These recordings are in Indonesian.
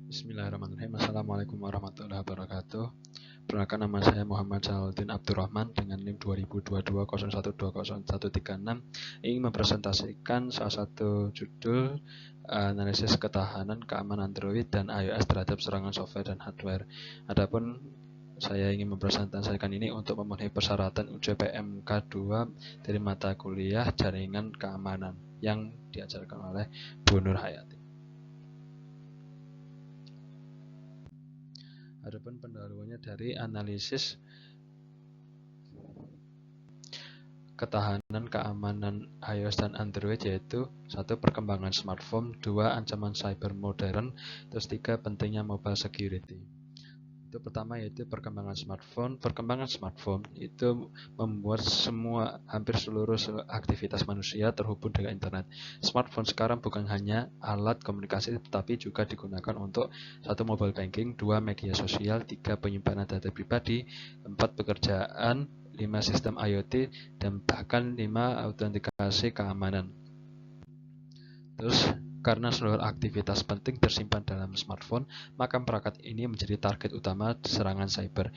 Bismillahirrahmanirrahim. Assalamualaikum warahmatullahi wabarakatuh. Perkenalkan, nama saya Muhammad Jalaluddin Abdurrahman dengan NIM 202201200136. Ingin mempresentasikan salah satu judul analisis ketahanan keamanan Android dan iOS terhadap serangan software dan hardware. Adapun saya ingin mempresentasikan ini untuk memenuhi persyaratan UJPMK 2 dari mata kuliah jaringan keamanan yang diajarkan oleh Bu Nur Hayati. Adapun pendahuluannya dari analisis ketahanan keamanan iOS dan Android, yaitu 1. Perkembangan smartphone, 2. Ancaman cyber modern, terus 3. Pentingnya mobile security. Itu pertama yaitu perkembangan smartphone. Perkembangan smartphone itu membuat hampir seluruh aktivitas manusia terhubung dengan internet. Smartphone sekarang bukan hanya alat komunikasi tetapi juga digunakan untuk 1. Mobile banking, 2. Media sosial, 3. Penyimpanan data pribadi, 4. Pekerjaan, 5. Sistem IoT, dan bahkan 5. Autentikasi keamanan. Terus karena seluruh aktivitas penting tersimpan dalam smartphone, maka perangkat ini menjadi target utama serangan cyber.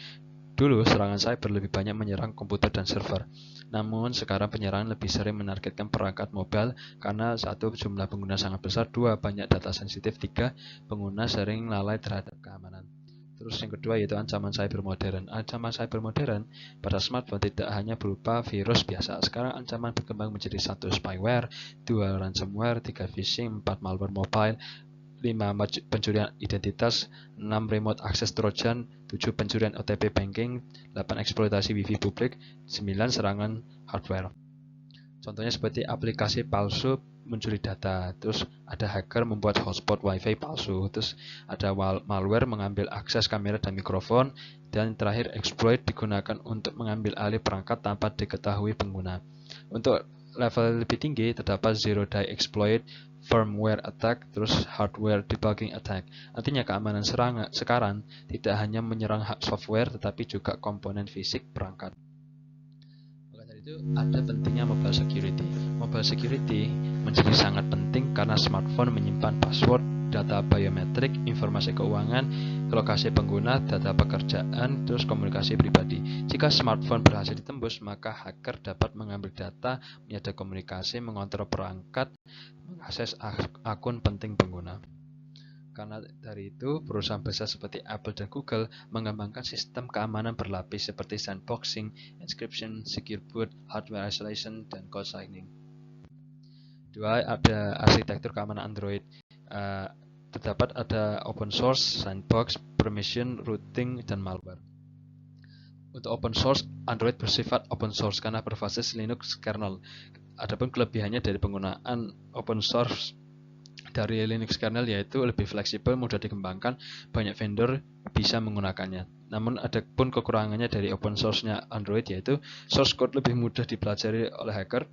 Dulu, serangan cyber lebih banyak menyerang komputer dan server. Namun, sekarang penyerangan lebih sering menargetkan perangkat mobile karena 1. Jumlah pengguna sangat besar, 2. Banyak data sensitif, 3. Pengguna sering lalai terhadap keamanan. Terus yang kedua yaitu ancaman cyber modern. Ancaman cyber modern pada smartphone tidak hanya berupa virus biasa. Sekarang ancaman berkembang menjadi 1. Spyware, 2. Ransomware, 3. Phishing, 4. Malware mobile, 5. Pencurian identitas, 6. Remote access trojan, 7. Pencurian OTP banking, 8. Eksploitasi wifi publik, 9. Serangan hardware. Contohnya seperti aplikasi palsu mencuri data, terus ada hacker membuat hotspot wifi palsu, terus ada malware mengambil akses kamera dan mikrofon, dan terakhir exploit digunakan untuk mengambil alih perangkat tanpa diketahui pengguna. Untuk level lebih tinggi terdapat zero day exploit, firmware attack, terus hardware debugging attack. Artinya keamanan sekarang tidak hanya menyerang software tetapi juga komponen fisik perangkat. Itu ada pentingnya mobile security. Mobile security menjadi sangat penting karena smartphone menyimpan password, data biometrik, informasi keuangan, lokasi pengguna, data pekerjaan, terus komunikasi pribadi. Jika smartphone berhasil ditembus, maka hacker dapat mengambil data, menyadap komunikasi, mengontrol perangkat, mengakses akun penting pengguna. Karena dari itu, perusahaan besar seperti Apple dan Google mengembangkan sistem keamanan berlapis seperti sandboxing, encryption, secure boot, hardware isolation, dan code signing. 2. Ada arsitektur keamanan Android. Terdapat ada open source, sandbox, permission, routing, dan malware. Untuk open source, Android bersifat open source karena berbasis Linux kernel. Adapun kelebihannya dari penggunaan open source dari Linux kernel yaitu lebih fleksibel, mudah dikembangkan, banyak vendor bisa menggunakannya. Namun ada pun kekurangannya dari open source-nya Android yaitu source code lebih mudah dipelajari oleh hacker,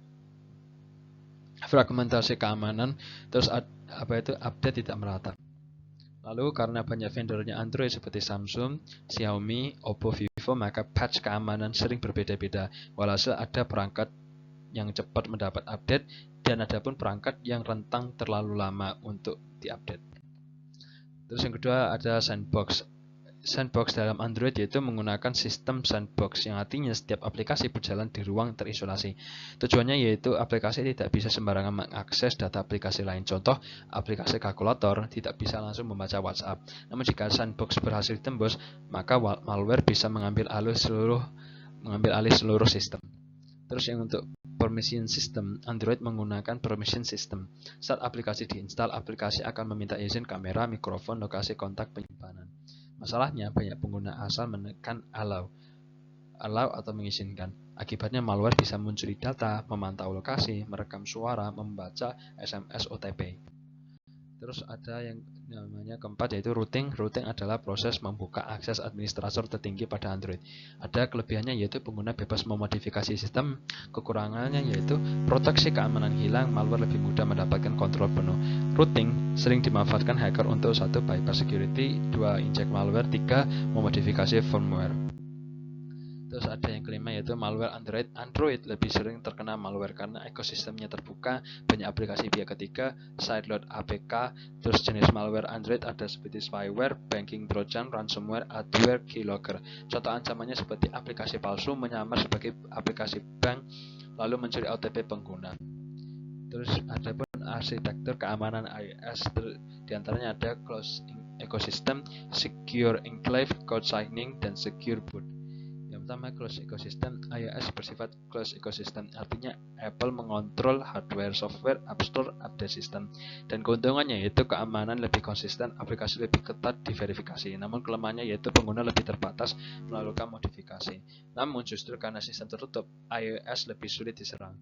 fragmentasi keamanan, terus update tidak merata. Lalu karena banyak vendornya Android seperti Samsung, Xiaomi, Oppo, Vivo, maka patch keamanan sering berbeda-beda. Walhasil ada perangkat yang cepat mendapat update dan ada pun perangkat yang rentang terlalu lama untuk diupdate. Terus yang kedua ada sandbox. Sandbox dalam Android yaitu menggunakan sistem sandbox yang artinya setiap aplikasi berjalan di ruang terisolasi. Tujuannya yaitu aplikasi tidak bisa sembarangan mengakses data aplikasi lain. Contoh, aplikasi kalkulator tidak bisa langsung membaca WhatsApp. Namun jika sandbox berhasil ditembus, maka malware bisa mengambil alih seluruh sistem. Terus yang untuk permission system, Android menggunakan permission system. Saat aplikasi diinstal, aplikasi akan meminta izin kamera, mikrofon, lokasi kontak, penyimpanan. Masalahnya, banyak pengguna asal menekan allow atau mengizinkan. Akibatnya malware bisa mencuri data, memantau lokasi, merekam suara, membaca SMS OTP. Terus ada yang namanya keempat yaitu routing. Routing adalah proses membuka akses administrator tertinggi pada Android. Ada kelebihannya yaitu pengguna bebas memodifikasi sistem. Kekurangannya yaitu proteksi keamanan hilang, malware lebih mudah mendapatkan kontrol penuh. Routing sering dimanfaatkan hacker untuk 1. Bypass security, 2. Inject malware, 3. Memodifikasi firmware. Terus ada yang kelima yaitu malware Android. Android lebih sering terkena malware karena ekosistemnya terbuka, banyak aplikasi pihak ketiga, sideload APK. Terus jenis malware Android ada seperti spyware, banking trojan, ransomware, adware, keylogger. Contoh ancamannya seperti aplikasi palsu menyamar sebagai aplikasi bank lalu mencuri OTP pengguna. Terus ada pun arsitektur keamanan iOS, diantaranya ada closed ecosystem, secure enclave, code signing, dan secure boot. Yang pertama, closed ecosystem. iOS bersifat closed ecosystem, artinya Apple mengontrol hardware, software, App Store, update system. Dan keuntungannya yaitu keamanan lebih konsisten, aplikasi lebih ketat diverifikasi. Namun kelemahannya yaitu pengguna lebih terbatas melakukan modifikasi. Namun justru karena sistem tertutup, iOS lebih sulit diserang.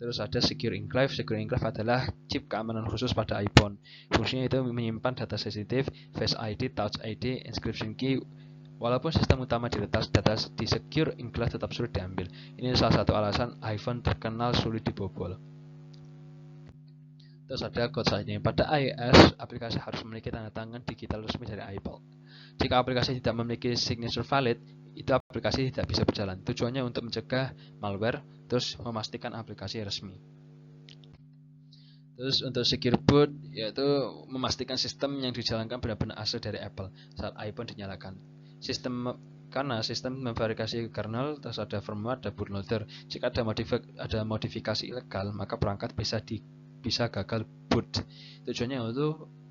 Terus ada Secure Enclave. Secure Enclave adalah chip keamanan khusus pada iPhone. Fungsinya itu menyimpan data sensitif, Face ID, Touch ID, encryption key. Walaupun sistem utama diretas, data di Secure Enclave tetap sulit diambil. Ini salah satu alasan iPhone terkenal sulit dibobol. Terus ada code signing. Pada iOS, aplikasi harus memiliki tanda tangan digital resmi dari Apple. Jika aplikasi tidak memiliki signature valid, itu aplikasi tidak bisa berjalan. Tujuannya untuk mencegah malware, terus memastikan aplikasi resmi. Terus untuk secure boot, yaitu memastikan sistem yang dijalankan benar-benar asli dari Apple saat iPhone dinyalakan. Karena sistem memverifikasi kernel, terus ada firmware, ada bootloader. Jika ada modifikasi ilegal, maka perangkat bisa gagal boot. Tujuannya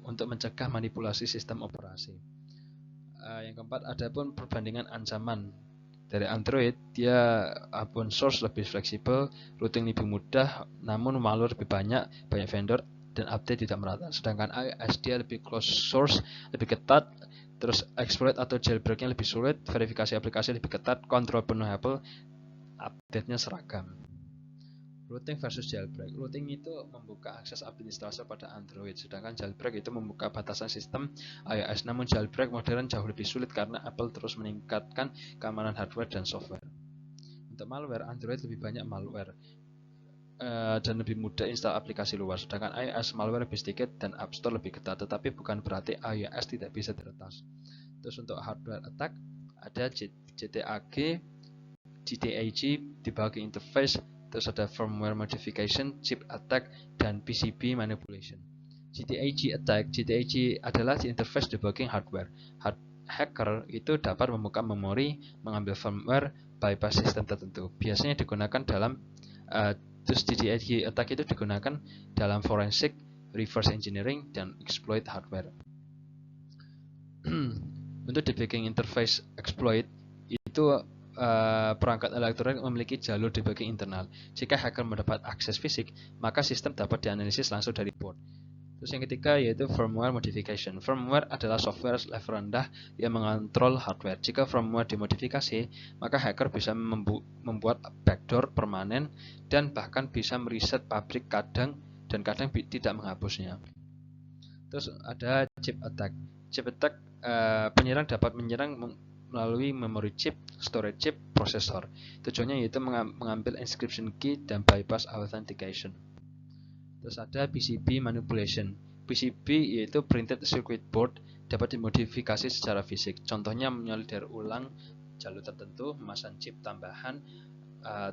untuk mencegah manipulasi sistem operasi. Yang keempat, ada pun perbandingan ancaman. Dari Android, dia open source lebih fleksibel, routing lebih mudah, namun malware lebih banyak vendor, dan update tidak merata. Sedangkan iOS dia lebih closed source, lebih ketat, terus exploit atau jailbreaknya lebih sulit, verifikasi aplikasi lebih ketat, kontrol penuh Apple, update-nya seragam. Routing versus jailbreak. Routing itu membuka akses administrator pada Android, sedangkan jailbreak itu membuka batasan sistem iOS. Namun jailbreak modern jauh lebih sulit karena Apple terus meningkatkan keamanan hardware dan software. Untuk malware, Android lebih banyak malware dan lebih mudah install aplikasi luar, sedangkan iOS malware lebih sedikit dan App Store lebih ketat, tetapi bukan berarti iOS tidak bisa diretas. Terus untuk hardware attack, ada JTAG, GTAG, debugging interface, terus ada firmware modification, chip attack, dan PCB manipulation. GTAG attack, GTAG adalah interface debugging hardware. Hacker itu dapat membuka memori, mengambil firmware, bypass sistem tertentu. Biasanya digunakan dalam terus GTAG attack itu digunakan dalam forensic, reverse engineering, dan exploit hardware. Untuk debugging interface exploit itu perangkat elektronik memiliki jalur debugging internal. Jika hacker mendapat akses fisik, maka sistem dapat dianalisis langsung dari board. Terus yang ketiga yaitu firmware modification. Firmware adalah software level rendah yang mengontrol hardware. Jika firmware dimodifikasi, maka hacker bisa membuat backdoor permanen dan bahkan bisa mereset pabrik kadang tidak menghapusnya. Terus ada chip attack. Chip attack, penyerang dapat menyerang melalui memory chip, storage chip, prosesor. Tujuannya yaitu mengambil encryption key dan bypass authentication. Terus ada PCB manipulation. PCB yaitu printed circuit board, dapat dimodifikasi secara fisik. Contohnya menyolder ulang jalur tertentu, memasang chip tambahan,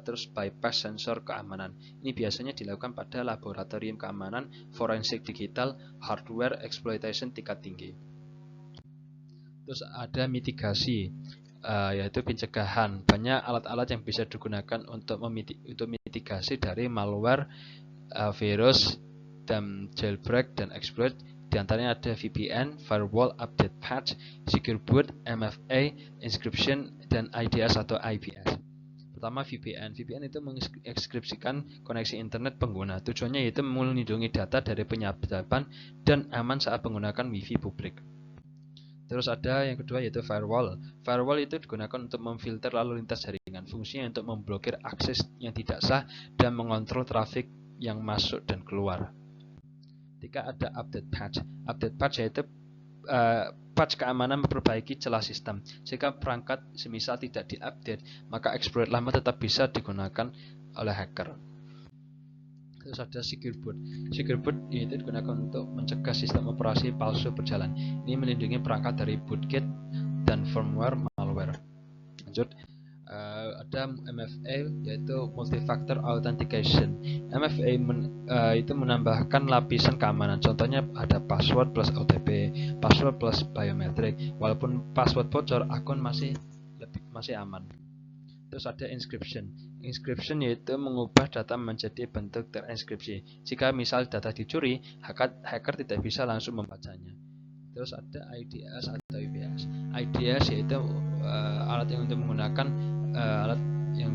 terus bypass sensor keamanan. Ini biasanya dilakukan pada laboratorium keamanan, forensik digital, hardware exploitation tingkat tinggi. Terus ada mitigasi, yaitu pencegahan. Banyak alat-alat yang bisa digunakan untuk mitigasi dari malware, virus, dan jailbreak dan exploit. Di antaranya ada VPN, firewall, update patch, secure boot, MFA, encryption, dan IDS atau IPS. Pertama, VPN. VPN itu mengekskripsikan koneksi internet pengguna. Tujuannya yaitu melindungi data dari penyadapan dan aman saat menggunakan Wi-Fi publik. Terus ada yang kedua yaitu firewall. Firewall itu digunakan untuk memfilter lalu lintas jaringan. Fungsinya untuk memblokir akses yang tidak sah dan mengontrol trafik yang masuk dan keluar. Ketika ada update patch yaitu patch keamanan memperbaiki celah sistem. Jika perangkat semisal tidak diupdate, maka exploit lama tetap bisa digunakan oleh hacker. Terus ada secure boot. Secure boot itu digunakan untuk mencegah sistem operasi palsu berjalan. Ini melindungi perangkat dari bootkit dan firmware malware. Lanjut, ada MFA yaitu Multi-Factor Authentication. MFA itu menambahkan lapisan keamanan. Contohnya ada password plus OTP, password plus biometrik. Walaupun password bocor, akun masih aman. Terus ada encryption. Encryption yaitu mengubah data menjadi bentuk terinskripsi. Jika misal data dicuri, hacker tidak bisa langsung membacanya. Terus ada IDS atau IPS. IDS yaitu alat yang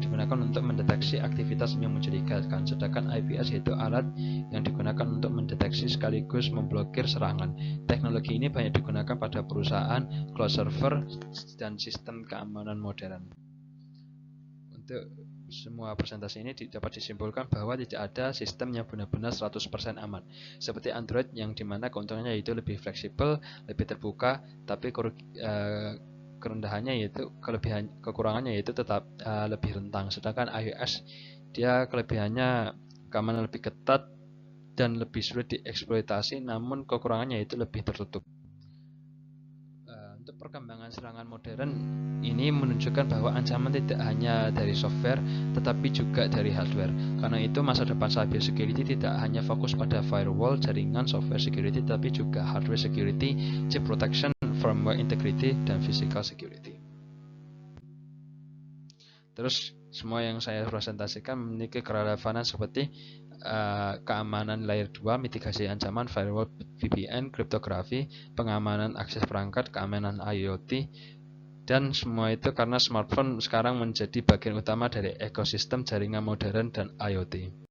digunakan untuk mendeteksi aktivitas yang mencurigakan, sedangkan IPS yaitu alat yang digunakan untuk mendeteksi sekaligus memblokir serangan. Teknologi ini banyak digunakan pada perusahaan, cloud server, dan sistem keamanan modern. Untuk semua presentasi ini dapat disimpulkan bahwa tidak ada sistem yang benar-benar 100% aman. Seperti Android yang dimana keuntungannya yaitu lebih fleksibel, lebih terbuka, tapi kekurangannya yaitu tetap lebih rentang. Sedangkan iOS dia kelebihannya keamanan lebih ketat dan lebih sulit dieksploitasi, namun kekurangannya yaitu lebih tertutup. Untuk perkembangan serangan modern ini menunjukkan bahwa ancaman tidak hanya dari software tetapi juga dari hardware. Karena itu masa depan cyber security tidak hanya fokus pada firewall, jaringan, software security, tapi juga hardware security, chip protection, firmware integrity, dan physical security. Terus semua yang saya presentasikan memiliki kerelevanan seperti keamanan layer 2, mitigasi ancaman, firewall, VPN, kriptografi, pengamanan akses perangkat, keamanan IoT, dan semua itu karena smartphone sekarang menjadi bagian utama dari ekosistem jaringan modern dan IoT.